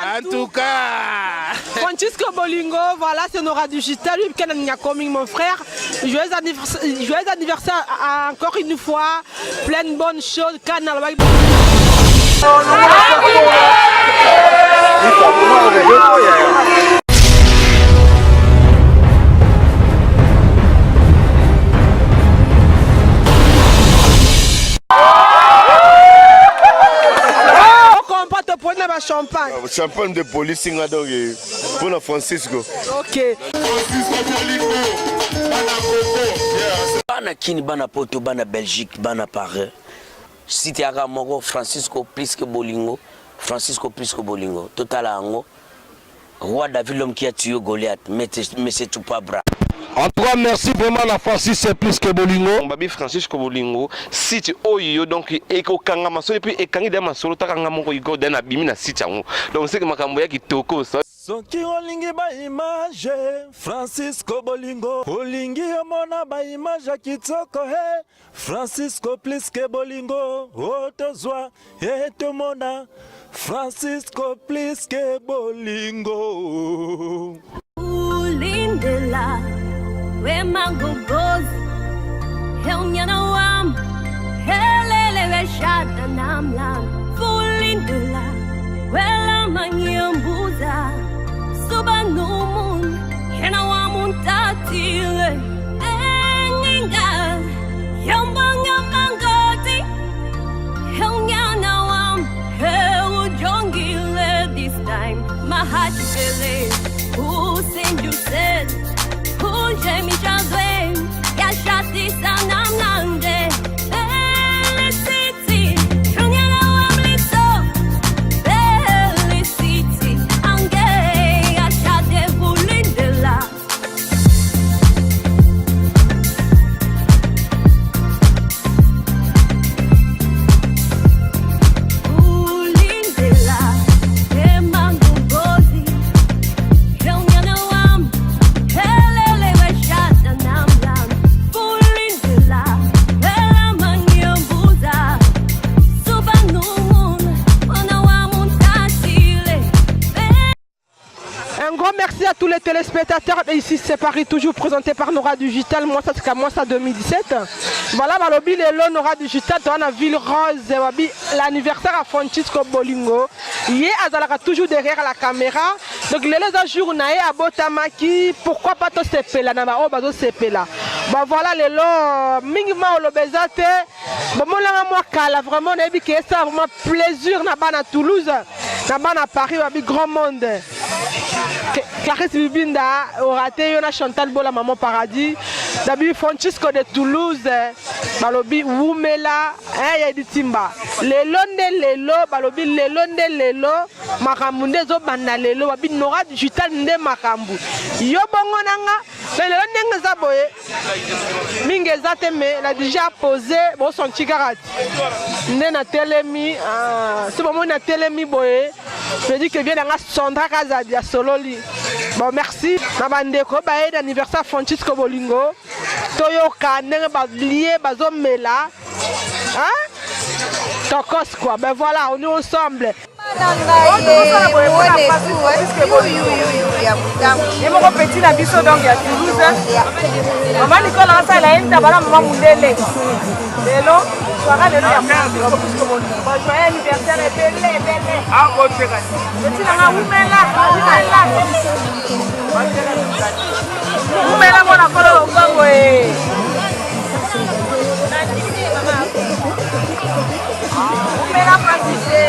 En tout cas. Francisco Bolingo, voilà, c'est Nora Digital, lui, mon frère. Joyeux anniversaire encore une fois. Plein de bonnes choses. Canal. Champagne. Champagne de police pour la Francisco. Ok. Bana Kini, Bana Poto, Bana Belgique, Bana Paris. Si tu as un Francisco plus que Bolingo, Francisco plus que Bolingo. Total Ango. Roi David l'homme qui a tué Goliath, mais c'est tout pas bras. En tout cas, merci vraiment la Francis, c'est plus que Bolingo. Babi Francisco Bolingo, si tu oyo donc eko kanga masolo et puis ekangi de masolo ta kanga moko iko dena bimina si chango. Donc c'est que makambo ya kitoko so. Soki olingi ba image Francisco Bolingo, olingi omona ba image kitoko he Francisco plus que Bolingo, otozwa etomona Francisco plus que Bolingo. Ulindela we mango goes Helnyana wam Helele we shada namlam Fulindela we la manyambuza Subanumun Hena wamun tatile Enginga Yambanga mangoti Helnyana wam Heu jongile this time Mahachile Who send you said Jamie Chazwe, Yashati Sanamnande, Felicity, Chunyana Wamliso, Felicity, Ange, Yashate Bulindela. Bulindela, Emango Gozi, Chunyana Wam, un grand merci à tous les téléspectateurs. Et ici c'est Paris, toujours présenté par Nora Digital. Moi ça c'est qu'à moi ça 2017. Voilà, Balobi Lelo Nora Digital dans la ville rose. L'anniversaire à Francisco Bolingo. Hier Azalaka toujours derrière la caméra. Donc les jours naé à Botamaki. Pourquoi pas tout se là na oh bazo se là. Bah voilà Lelo mingma olobezate. Bon moi kala vraiment on a vu que ça vraiment plaisir na bana Toulouse, na bana Paris, babi grand monde. Clarisse Bibinda, Oraté, Yona Chantal Bola, Maman Paradis, Dabi Francisco de Toulouse, Balobi Wumela, Yadi Timba. Lelonde Lelo, Balobi Lelonde Lelo, Makamunde Zobana Lelo, Babi Nora Digital Nde Makambu. Yobongonanga, Lelonde Zaboye, Mingezate me, l'a déjà posé, bon son tigarati. Nde na telemi, ce moment na telemi boye, je dis que vient dans la Sandra Kazadia Sololi. Bon merci. Nabandeko bae d'anniversaire Francisco Bolingo. Toyo Kane bablié bazomela. Hein? Tokos quoi. Ben voilà, on est ensemble. petit na biso donc ya Toulouse. Maman Nicole a ça la enta bala maman Mundele. Lelo, soirée lelo ya Francisco Bolingo. Joyeux anniversaire et belle. Ah bon c'est vrai. Petit na umela. Umela mona kolo bongo eh. Umela Francisco.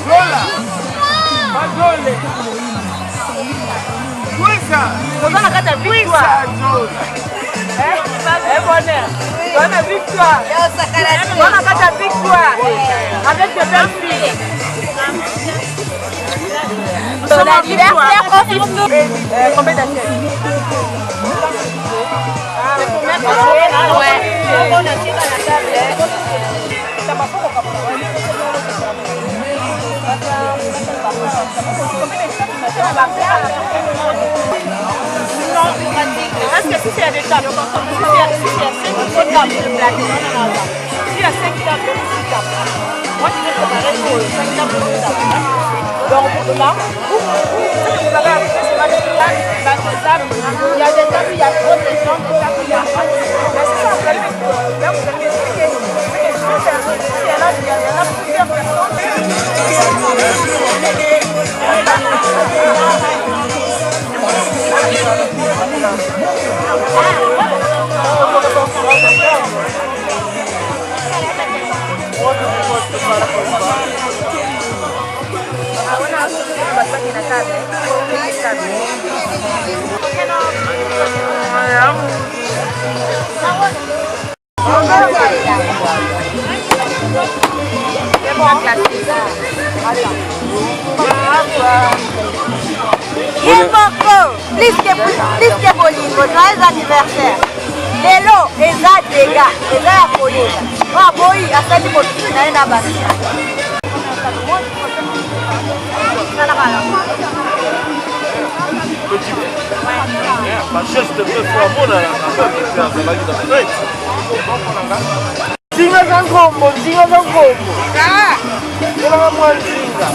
Lola. Majole. Kuisa. Tozana kata victoire. Bonheur. Bonne victoire. Bonne kata victoire. Avec de belles filles. Son anniversaire Francisco. Combien d'assiettes? C'est pour mettre ouais. Est-ce que si c'est des tables, si il y a 5 tables de platine, s'il y a 5 tables de platine, moi je vais préparer pour 5 tables de platine. Donc là, vous avez appris ce match là, il y a des tables, il y a trop de gens, des tables, il y a pas. Mais si vous allez là, vous allez expliquer il y en a plusieurs Plus que bolingo, joyeux anniversaire. Lelo, eza dega, eza ya koyeba. Wa boyi asali motu na ena basi. Zinga za ngombo. Ela mwanzinga.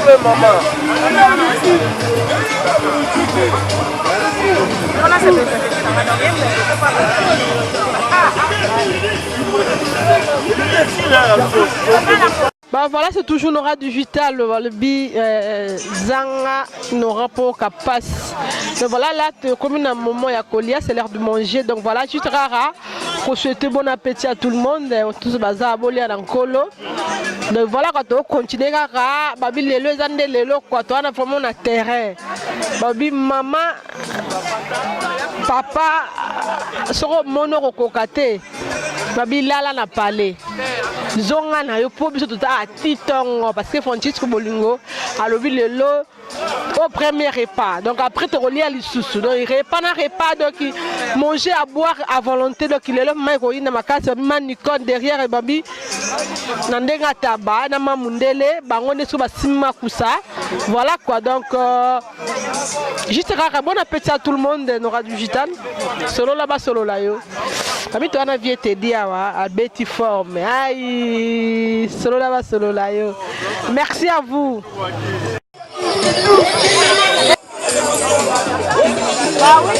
Kwa mama. Bah voilà, c'est toujours Nora Digital, le bi Zanga Nora pour Kapas. Donc voilà, là, comme un moment il y a colia, c'est l'heure de manger. Donc voilà, juste rara pour souhaiter bon appétit à tout le monde. Tout ce bazar à bolia dans colo. Donc voilà, quand on continue rara, babi lelo zande lelo quoi, toi on a vraiment un terrain. Babi maman, papa, soro mono kokate. Babi lala na parlé. Zonga na yo po biso tuta atitongo parce que Francisco Bolingo a levé le lot au premier repas. Donc après tu relis à l'issue. Donc il repas na repas donc manger à boire à volonté donc il est là mai ko ina makasi manikon derrière et babi nandenga taba na mamundele bango nesu basima kusa. Voilà quoi donc juste rara bon appétit à tout le monde Nora Digital. Solo là-bas solo là yo. Ami toi na vie te dit à Betty forme. Aïe, solo là yo. Merci à vous. Ah oui.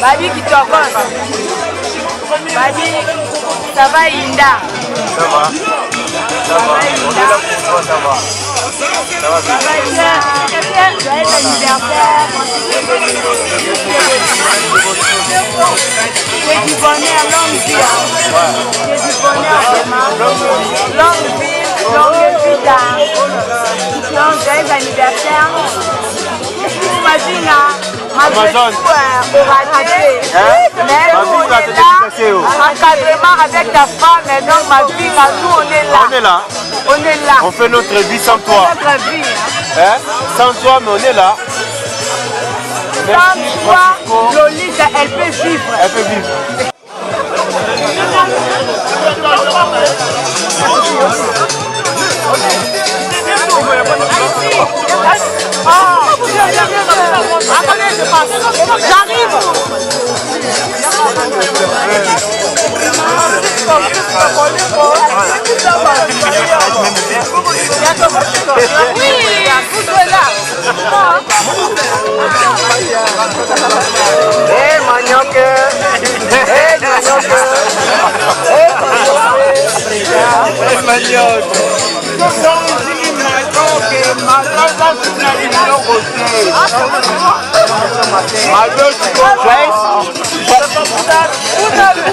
Babi qui t'offre. Babi, ça va Inda. Ça va. Ça va. On est là pour toi, ça va. Ça va bien. Joyeux anniversaire. C'est du bonheur, longue vie. C'est du bonheur vraiment. Longue vie dans. Joyeux anniversaire. Imagine, Amazon au raté. Mais on est là, encadrement avec ta femme, et donc ma vie, nous on est là. On est là. On est là. On fait notre vie sans toi. Notre vie. Hein? Sans toi, mais on est là. Sans toi, Lolita, elle peut vivre. Elle peut vivre. J'arrive. Oui, vous êtes là. Hey, manioc. Hey, manioc. Hey, manioc.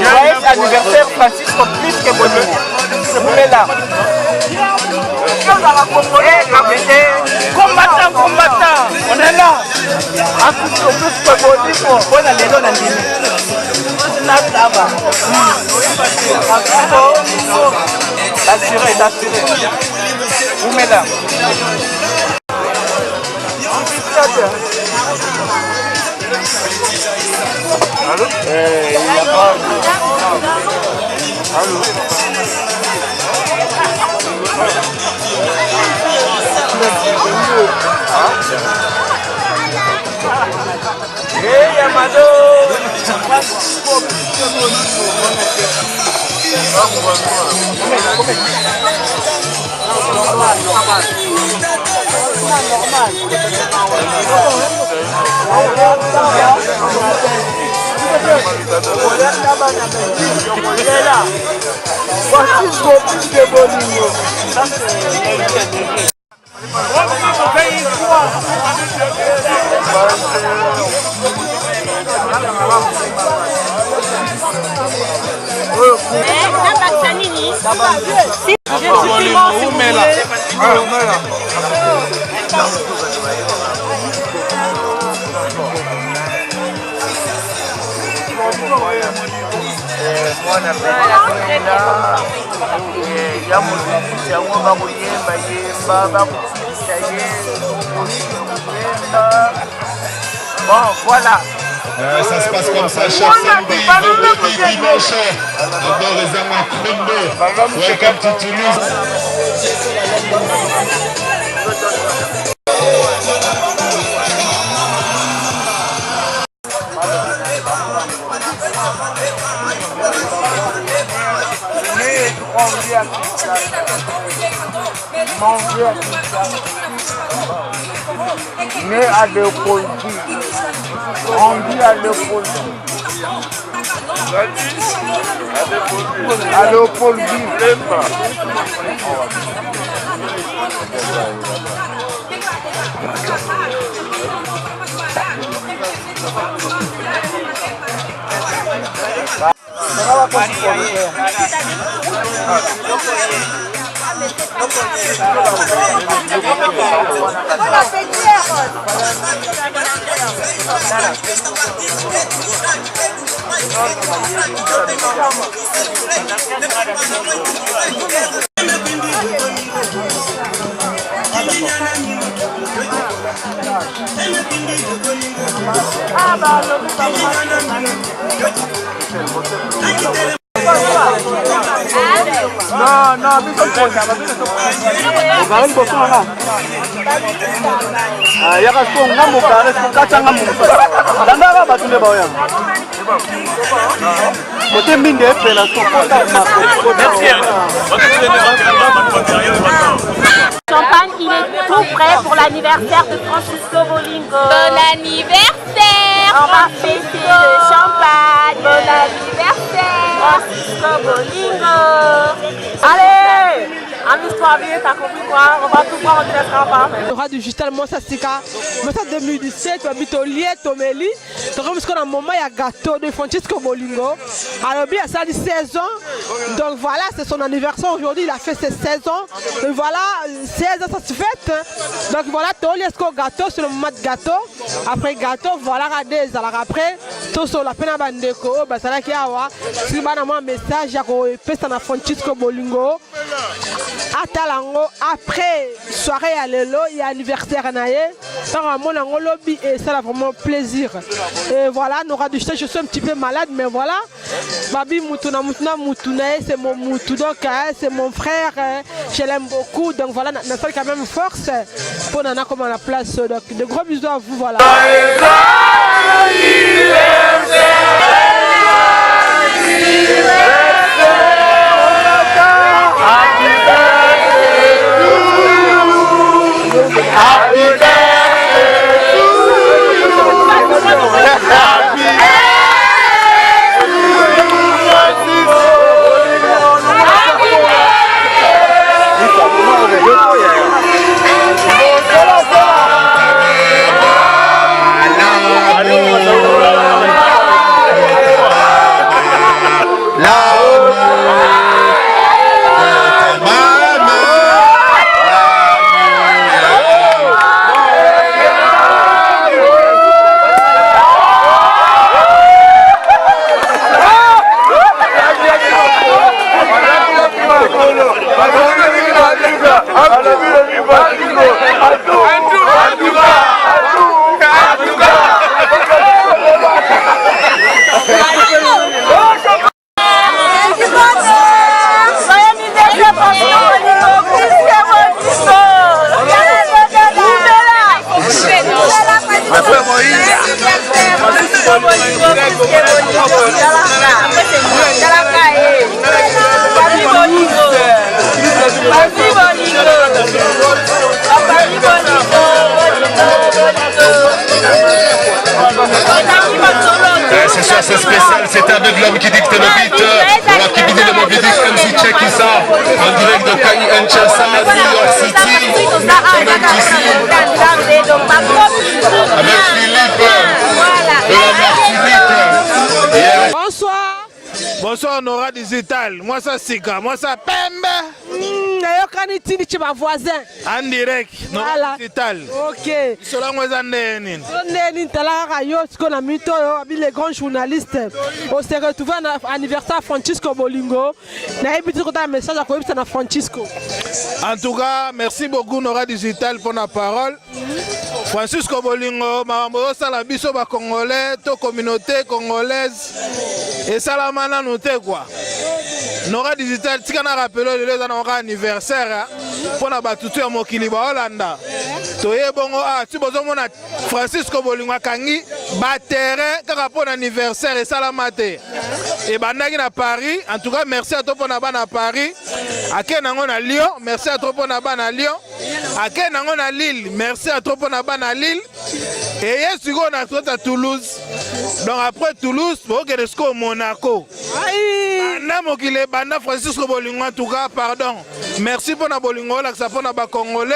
Joyeux anniversaire Francisco plus que Bolingo. C'est là. Combattant, on est là. Francisco plus que Bolingo. On a les deux dans l'assuré, l'assuré. Vous mettez là. Allô? Il n'y a pas. Allô? Bon, voilà. Ça se passe comme ça chaque samedi, vendredi, dimanche. Encore les amas Kondo. Welcome to Toulouse. Né à Léopoldie. Grandi à Léopoldie. À Léopoldie. Non, Champagne, il est tout prêt pour l'anniversaire de Francisco Bolingo. Bon anniversaire! On va fêter le champagne. Bon anniversaire! Francisco Bolingo. Allez! Amuse-toi bien, t'as compris quoi? On va tout voir, on te laissera pas. Nora digital Mossa Sika, Mossa 2017, tu habites au Liet, au Meli. Tu as vu un moment, il y a gâteau de Francisco Bolingo. Alors, bien, ça a 16 ans. Donc voilà, c'est son anniversaire aujourd'hui. Il a fait ses 16 ans. Et voilà, 16 ans, ça se fête. Donc voilà, tu as le gâteau, c'est le moment de gâteau. Après gâteau, voilà, alors après, tout sur la peine à Bandeko, ça là qui a un message, il y a Francisco Bolingo. Après soirée à l'élo, il y a anniversaire à Naye. Mon lobby et ça a vraiment plaisir. Et voilà, Nora du je suis un petit peu malade, mais voilà. Babi Moutuna c'est mon Moutou, donc c'est mon frère. Je l'aime beaucoup, donc voilà, n'a pas quand même force pour Nana comme à la place. Donc de gros bisous à vous, voilà. C'est ça, c'est spécial, c'est avec l'homme qui dicte le beat. On va qui dit le mauvais dit comme si check ça. En direct de Kinshasa, New York City. Avec Philippe de la Martinique. Bonsoir. Bonsoir Nora Digital. Moi ça Sika, moi ça Pembe. Nayokani tini chez ma voisin. En direct, Nora Digital. Ok. Cela moi Zandeni. Zandeni talara yo ce qu'on a mis les grands journalistes. On s'est retrouvé à l'anniversaire Francisco Bolingo. Na ebiti ko ta message à koyebisa na Francisco. En tout cas, merci beaucoup Nora Digital pour la parole. Francisco Bolingo, makambo sala biso ba congolais, to communauté congolaise et salamana nous te quoi. Nora Digital tika na rappelo le za na anniversaire pour na batutu ya mokili ba Hollanda. Toye bongo tu bozo mona Francisco Bolingo kangi ba terrain kaka pour anniversaire et salamate. Et bandaki na Paris, en tout cas merci à toi pour na bana Paris. Akenango na Lyon, merci à toi pour na bana Lyon. Akenango na Lille, merci à toi pour na bana Lille. Et hier on a trouvé à Toulouse. Donc après Toulouse, pour que jusqu'au Monaco. Bana Francisco Bolingo en tout cas, pardon. Merci pour na Bolingo là que ça pour na ba Congolais.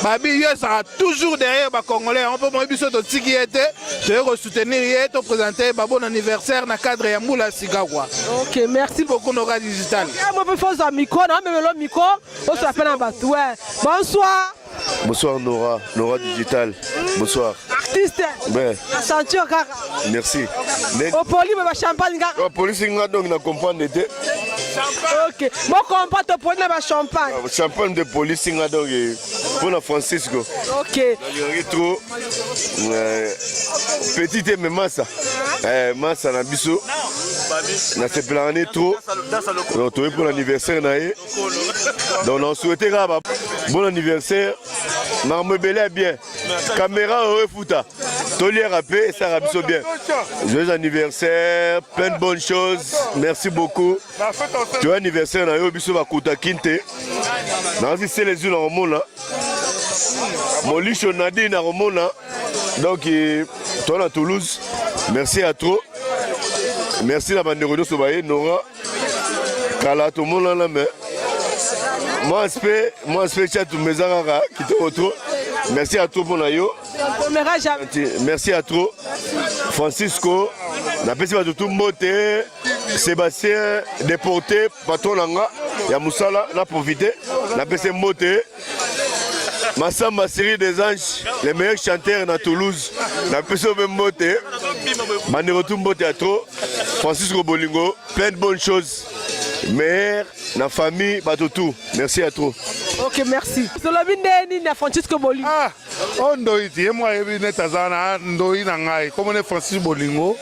Babi ça sera toujours derrière ba Congolais. On peut moi biso to tiki était, te soutenir hier, te présenter ba bon anniversaire na cadre ya Moula Siga quoi. OK, merci beaucoup Nora Digital. Moi peux faire ça micro, non mais le micro, on s'appelle en bas. Ouais. Bonsoir. Bonsoir Nora Digital. Bonsoir. Artiste. Ben. Ceinture kaka. Merci. Au poli mais champagne kaka. Au poli singa donc na comprendre était. OK. Moi comprends te poli na champagne. Champagne de police singa donc pour la Francisco. OK. Trop petite mais massa. Massa na biso. Na se planer trop. Donc toi pour l'anniversaire naé. Donc on souhaitait bon anniversaire. Na me belé bien. Caméra au fouta. Tolier rappé et ça rabiso bien. Joyeux anniversaire, plein de bonnes choses. Merci beaucoup. Tu vois anniversaire na yo biso ba kuta kinte. Na c'est les yeux dans le monde là. Molicho Nadine à Romona. Donc toi à Toulouse. Merci à toi. Merci la bande de Renaud Sobaye, Nora. Kala tout le monde là mais moi j'espère que tu me as qui te retrouve. Merci à toi pour Nayo. Merci à toi. Francisco. Na pesi ba tout moté. Sébastien déporté patron langa ya Moussala na profité. Na pesi moté. Massamba série des anges, les meilleurs chanteurs à Toulouse. Na pesi même moté. Mane retour moté à trop. Francisco Bolingo, plein de bonnes choses. Mère, la famille, tout. Merci à toi. Ok, merci. Francisco Bolingo. Ah, on doit dire, moi, je suis Tazana, comme on est Francisco Bolingo.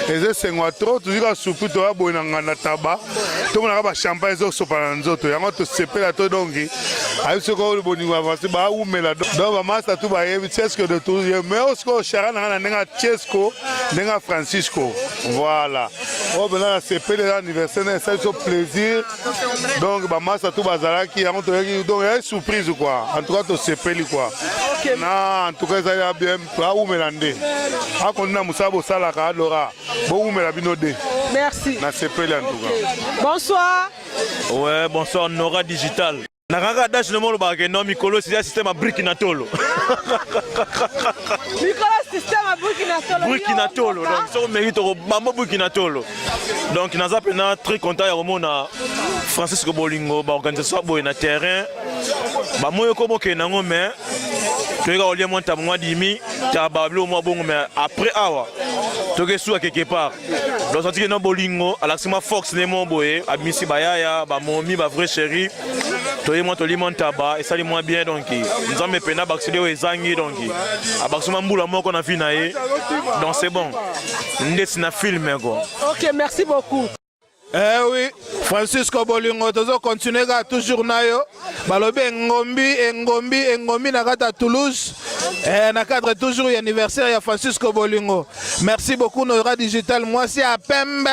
Et je suis trop, tu dis soupe, tu as besoin de tabac. Tout le monde a champagne, ils ont sopananzo. Tu as tout ce plat, tu donc. Avec ce qu'on Bolingo avancé, bah, où mais là, donc, ma tout va y Chesco de tout. Mais aussi, Charan, on a Chesco, on a Francisco. Voilà. Oh, ben là, c'est pas l'anniversaire, c'est un plaisir. Donc, bah, ma tout bazala qui a montré, donc, il y a une surprise quoi. En tout cas, tu sais pas quoi. Non, en tout cas, ça y a bien. Pas où mélanger. Ah, qu'on a Moussa Bossala, Laura. Bon, où mélanger. Merci. Na c'est pas en tout cas. Bonsoir. Ouais, bonsoir Nora Digital. Nakanga dash le monde ba non Mikolo c'est un système à Burkina Tolo. Mikolo système à Burkina Tolo. Burkina Tolo. Donc ça mérite au Bambo Burkina Tolo. Donc nous avons très content à Romona Francisco Bolingo ba organisation boy na terrain. Ba moyo ko boke na ngome. Tu ga olia monta moi dimi ta bablo moi bon mais après awa. Tu ke sou quelque part. Donc ça dit que non Bolingo à l'axima Fox ne mon boy a misi bayaya ba momi ba vrai chéri. Toi moi to limon taba et ça li moi bien donc nous avons pena baxile o ezangi donc abaxuma mbula moko na vie na ye donc c'est bon ndesi na film quoi. OK, merci beaucoup. Eh oui, Francisco Bolingo tozo continuer ga toujours nayo balobe ngombi na kata Toulouse na cadre toujours anniversaire ya Francisco Bolingo. Merci beaucoup Nora Digital, moi c'est à Pembe.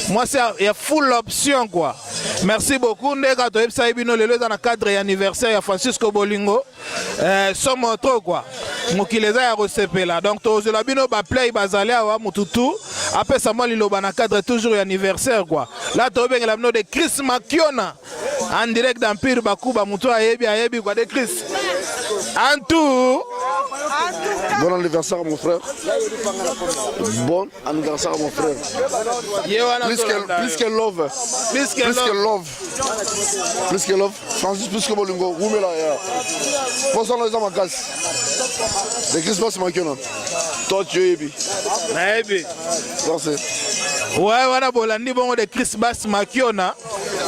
Moi, il y a full option, quoi. Merci beaucoup. Ndeka to ebisa bino lelo dans le cadre anniversaire ya Francisco Bolingo. Somo trop, quoi. Mokileza ya resepela. Donc to la bino ba play bazali awa mututu. Après ça moi liloba na cadre toujours anniversaire, quoi. Là to bengela bino de Chris Makiona en direct d'Empire Bakuba mutu ayebi quoi de Chris. En tout. Bon anniversaire mon frère. Bon anniversaire mon frère. Plus que love. Plus que love. Francis plus que Bolingo. Roumela ya. Pensons les hommes à casse. De Christmas Makiona. Toi tu es ebi. Na ebi. Merci. Ouais, voilà bolandi bongo de Chris Bass Makiona.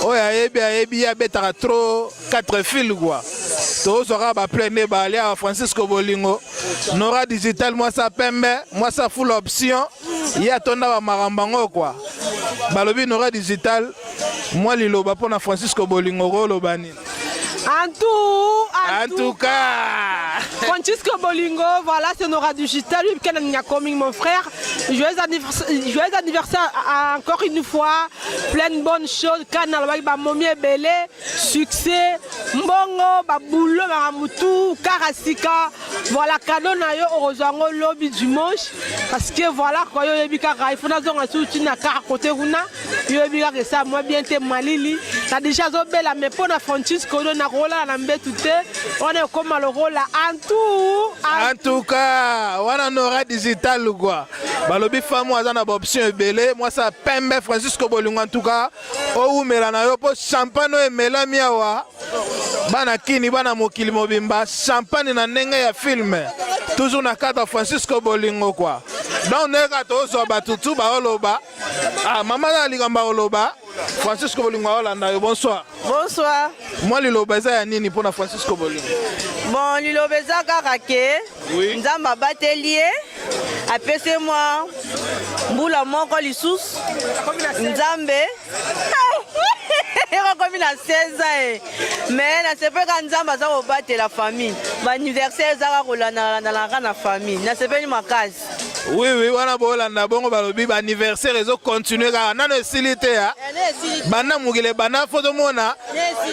Oh ayebi ya betara trop 4 fils quoi. Tous sera ba plein à Francisco Bolingo. Nora digital moi ça pembe, moi ça full option. Il y a ton ba marambango quoi. Balobi Nora digital, moi liloba pour na Francisco Bolingo lobani. En tout cas, Francisco Bolingo, voilà, c'est Nora Digital, lui qui est coming mon frère. Joyeux anniversaire encore une fois, plein de bonnes choses. Canal ba momie belé, succès, mbongo, ba boulot, maramutu, karasika. Voilà, cadeau na yo ozango lobby dimanche parce que voilà quoi yo yebika ka ifuna zonga suti na ka côté kuna yo yebika que ça moi bien te malili. Ça déjà zo bela mais pour na Francisco na rola na mbetu te. On est comme le rôle en tout cas, on a Nora digital quoi. Balobi famo azana option belé, moi ça pembe Francisco Bolingo en tout cas. O umela na yo po champagne e mela miawa. Bana kini bana mokili mobimba champagne na ndenge ya film. Toujours na cadre Francisco Bolingo quoi. Donc neka to zo batutu ba oloba. Ah maman na ligamba oloba. Francisco Bolingo Olanda, bonsoir. Bonsoir. Moi lilobeza ya nini pour na Francisco Bolingo? Bon, lilobeza karake. Oui. Nzamba batelier. Apese moi mbula moko lisusu. Nzambe. Comme il a 16 ans. Mais na sepe ka nzamba za obate la famille. Ba anniversaire za kolana na la famille. Na sepe ni makasi. Oui, wana bolanda bongo balobi ba anniversaire ezo continuer ka nano esilite ya. Bana mugile bana photo mona.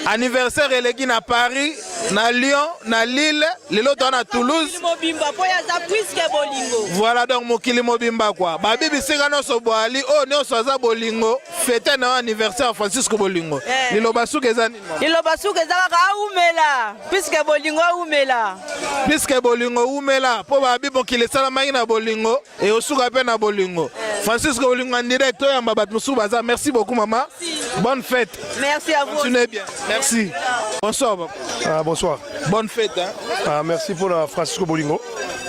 Anniversaire eleki na Paris, na Lyon, na Lille, lelo to na Toulouse. Mobimba po ya za puisque Bolingo. Voilà donc mokili mobimba quoi. Ba bibi singa no so boali o no so za Bolingo, fête na anniversaire Francisco Bolingo. Liloba suke za nini? Liloba suke za ka umela, puisque Bolingo umela. Puisque Bolingo umela, po ba bibi mokili sala mangi na Bolingo. Et au Souga na Bolingo. Francisco Bolingo en direct, merci beaucoup maman. Bonne fête. Merci à vous. Continuez bien. Merci. Bonsoir. Bonsoir. Bonne fête. Hein? Merci pour Francisco Bolingo.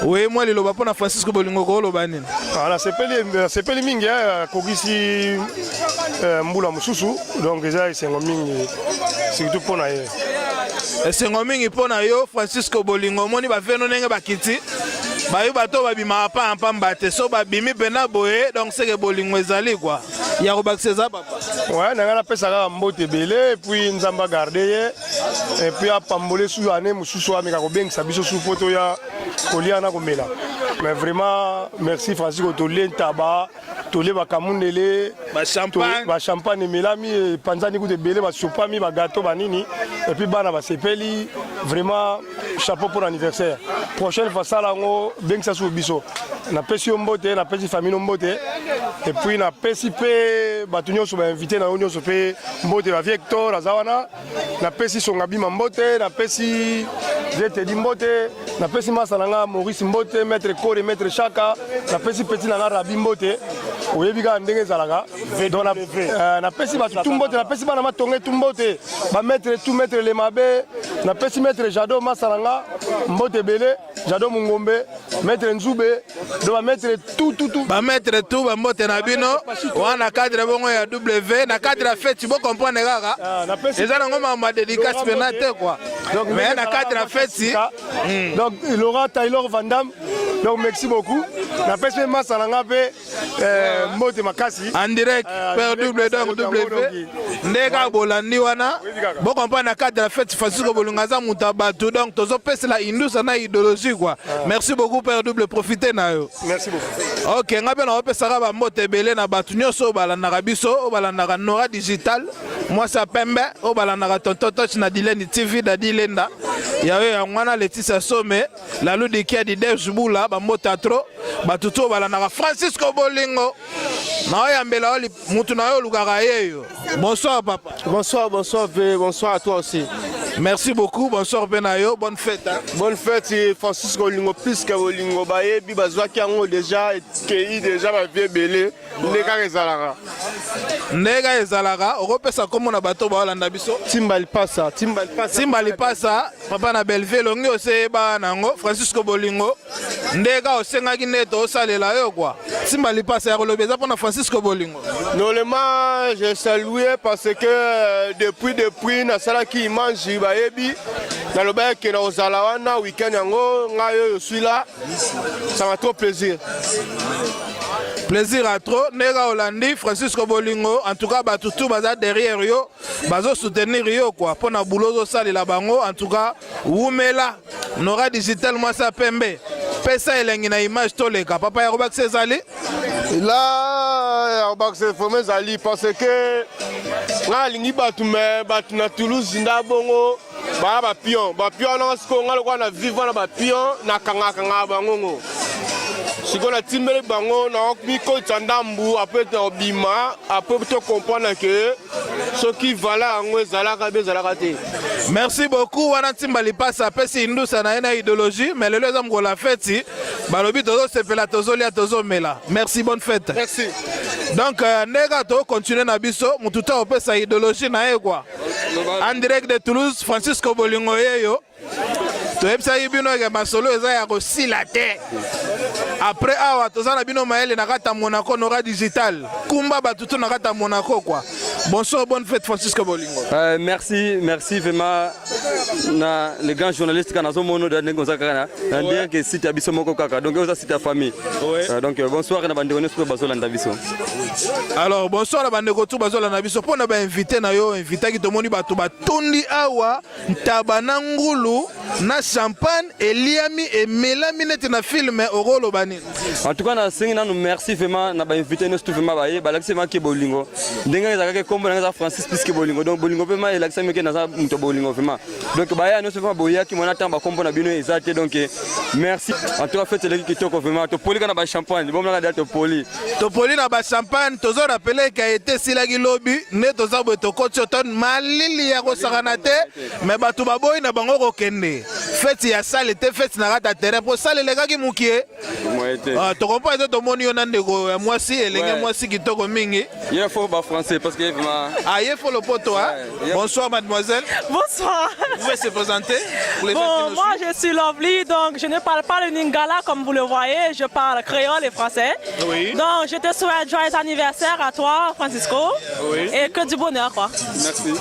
Oui, moi le loba pour Francisco Bolingo Lobani. Voilà, c'est pas les mingi kogisi mbula mususu donc déjà c'est ngomingi surtout pour na c'est ngomingi pour na yo Francisco Bolingo moni ba veno nenge bakiti. Bayo bato babima pa pamba te so babimi pena boye donc c'est que Bolingo ezali quoi. Ya ko bakiseza papa. Ouais, na ngala pesa ka mbote belé puis nzamba garder et puis a pambolé sous année mususu ameka ko bengisa biso sous photo ya koliana ko mela. Mais vraiment merci Francisco Tolé taba Tolé bakamundele ba champagne melami panzani ku de belé ba sopami ba gâteau banini et puis bana ba sepeli vraiment chapeau pour l'anniversaire. Prochaine fois ça là ngo bengisa sous biso. Na pesi mbote na pesi famille mbote et puis na pesi pe batunyo so ba invité na onyo so pe mbote ba Victor azawana na pesi so ngabima mbote na pesi jete di mbote na pesi masalanga Maurice mbote maître Kore maître Chaka na pesi petit na Rabi mbote oyebika ndenge zalaka donc na pesi ba tumbote na pesi bana matonge tumbote ba maître tout maître le mabe na pesi maître Jado masalanga mbote belé Jado Mungombe maître Nzube do ba maître tout ba maître tout ba mbote na bino wana cadre bongo ya W na cadre fête tu peux comprendre kaka ezana ngoma ma dédicace penate quoi donc mais na cadre fête donc il aura Taylor Van Damme donc merci beaucoup napesi mpe masa na nga mpe mbote makasi en direct père double donc w ndeka bolandi wana bokompa na cadre de la fête Francisco Bolingo aza moto ya bato donc tozopesela indusa na idéologie quoi. Merci beaucoup père double, profitez na yo. Merci beaucoup. Ok, nga mpe naopesaka bambote ebele na bato nyonso oyo balandaka biso, oyo balandaka Nora Digital, mwasi ya pembe, oyo balandaka Tonton Toch na Dilendi TV da Dilenda, ya oyo yango wana Laetitia Some, Lalu Dikia di Dej Bula, bambote atro, bato to balandaka Francisco Bolingo, na oyo yambela oyo mutu na oyo lukaka yeyo. Bonsoir papa. Bonsoir, bonsoir, bonsoir à toi aussi. Merci beaucoup, bonsoir Benayo, bonne fête. Hein? Bonne fête, Francisco Bolingo, plus que Bolingo, Bayebi, Bazouaki, déjà, qui déjà va bien belé, Nega Ezalara. Nega Ezalara, Europesa comme on a bateau, Balanda Biso. Timbali Passa, Timbali Passa, Papa na Belleville, Longi Oseba Nango, Francisco Bolingo, Nega Osengagi Neto, Salela yo quoi. Timbali Passa, Rolobeza pour Francisco Bolingo. Normalement, j'ai salué parce que depuis, Nasala qui mange, Bayebi, dans le bain qui est aux Alawana, week-end, je suis là, ça m'a trop plaisir. Plaisir à trop, Nega Olandi, Francisco Bolingo, en tout cas, tout baza derrière yo, bazo soutenir yo quoi, pour na boulot sali la bango, en tout cas, Oumela, Nora Digital, moi ça pembe, pesa elengi na image toleka, papa ya Robak Cezali. Là, Robak Cezali, parce que, là, lingi batu na Toulouse, zinda bongo, ba pion, na skonga lo kwa na vivre na ba pion, na kanga bango. Si on a timbré bango, na miko tandambu, après bima, après tu comprendre que ce qui va là, on est zalakate. Merci beaucoup, wana timbali passe après si nous ça na idéologie, mais le les hommes la fête, balobi tozo sepela tozo lia tozo mela. Merci, bonne fête. Merci. Donc nega to continuer na biso, mututa opesa idéologie na ye quoi. En direct de Toulouse, Francisco Bolingo yeyo. toyebisa bino ke masolo eza ya kosila te. Après awa tozana bino maele na kata Monaco Nora Digital. Kumba batutu na kata Monaco quoi. Bonsoir, bonne fête Francisco Bolingo. Merci vraiment na les grands journalistes kana zo mono da nengo zakana. Na dire que site abiso moko kaka. Donc oza site famille. Donc bonsoir na bandeko nesu bazola ndabiso. Alors bonsoir na bandeko tu bazola na biso pona ba invité na yo invité ki tomoni bato batondi awa ntabana ngulu na champagne eliami et melami net na film orolo bani. En tout cas na singi na nous merci vraiment na ba invité nesu vraiment ba ye ba laxé ki Bolingo. Ndenga ezaka kombo na Francis puisque Bolingo donc Bolingo vraiment il laxé meke na za muto Bolingo vraiment. Donc ba ya nesu vraiment boya ki mona tamba kombo na bino ezate donc merci. En tout cas fête le kitoko vraiment to poli kana ba champagne bon na to poli na ba champagne tozo rappeler qu'a été silagi lobby ne toza boto koton malili ya kosakana te mais bato baboyi na bango kokende. Fête ya salle te fête na rata terrain pour salle les gars qui mukie. Ah to comprends to moni yo ndeko ya mwasi elenge mwasi kitoko mingi. Il faut ba français parce que vraiment il faut le poto hein. Bonsoir mademoiselle. Bonsoir. Vous pouvez se présenter? Bon, moi je suis Lovely, donc je ne parle pas le Lingala comme vous le voyez, je parle créole et français. Oui. Donc je te souhaite joyeux anniversaire à toi Francisco. Oui. Et que du bonheur quoi. Merci.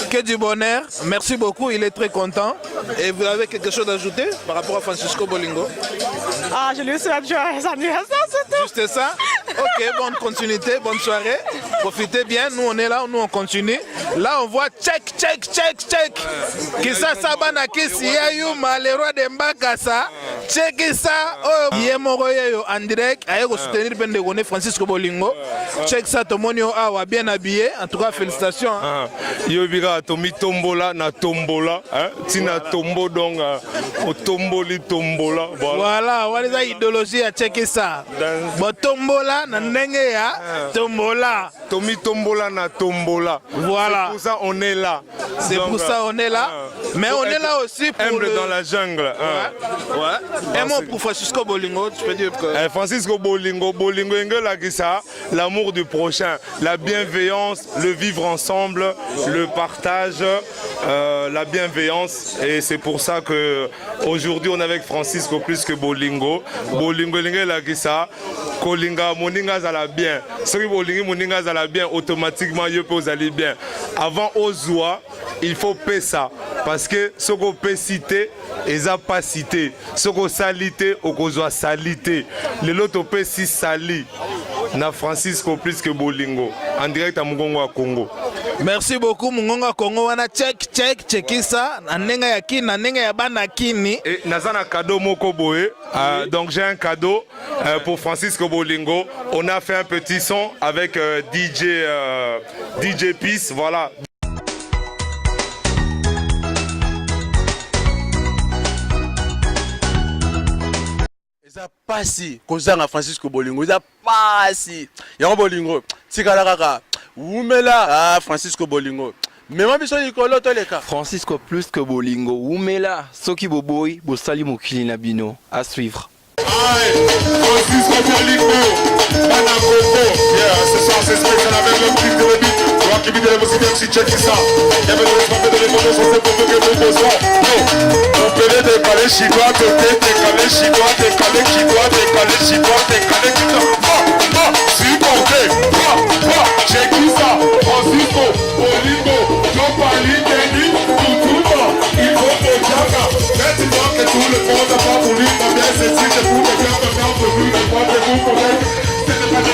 Que du bonheur. Merci beaucoup, il est très content. Et vous avez quelque chose à ajouter par rapport à Francisco Bolingo? Ah, je lui souhaite joyeux anniversaire, c'est tout. Juste ça? Ok, bonne continuité, bonne soirée. Profitez bien, nous on est là, nous on continue. Là on voit check. Kisa sabana kisi ya yuma le roi de Mbakasa. Check ça. Oh, yemoro yo en direct. Aye ko soutenir bende gone Francisco Bolingo. Check ça to monio awa bien habillé. En tout cas félicitations. Yo bira tomi tombola na tombola, hein? Tina tombo donc o tomboli tombola. Voilà, voilà idéologie à checker ça. Bon tombola na ndenge ya tombola. Tomi tombola na tombola. Voilà. C'est pour ça on est là. C'est pour ça on est là. Mais on est là aussi pour humble dans la jungle. Ouais. Un mot pour Francisco Bolingo, tu peux dire que Francisco Bolingo engela ça, l'amour du prochain, la bienveillance, le vivre ensemble, le partage, la bienveillance, et c'est pour ça que aujourd'hui on est avec Francisco plus que Bolingo. Bolingo engela ça, kolinga moninga zala bien. Soki bolingi moninga zala a bien, automatiquement, il peut aller bien. Avant Ozua, il faut payer ça. Parce que ce qu'on peut citer, ils n'ont pas cité. Ce qu'on salité, on doit saliter. Les autres peut si sali. Na Francisco plus que Bolingo. En direct à Mugongo à Congo. Merci beaucoup Mungonga Congo wana checkisa na nenga ya kini na nenga ya bana kini et nazana cadeau moko boé donc j'ai un cadeau pour Francisco Bolingo. On a fait un petit son avec DJ Peace, voilà. Eza pasi kozanga Francisco Bolingo, eza pasi yango Bolingo tikala kaka umela Francisco Bolingo mema biso likolo toleka Francisco plus que Bolingo umela soki boboy bosali mokili na bino à suivre. Francisco Bolingo, Bana Coco, yeah, ce soir c'est spécial avec le clip de l'ébit. Toi qui vidéo aussi bien si check ça. Y'a même le respect de l'émotion, c'est pour que vous posez. On peut les décaler, chinois, décaler, chinois, décaler, chinois, décaler, chinois, décaler, chinois. Si compté, check ça. Francisco Bolingo, non pas l'idée, il faut que Jaka. Maintenant que tout le monde a pas voulu, c'est si je pouvais faire de faire de vue, de voir de vous pour elle. C'est pas de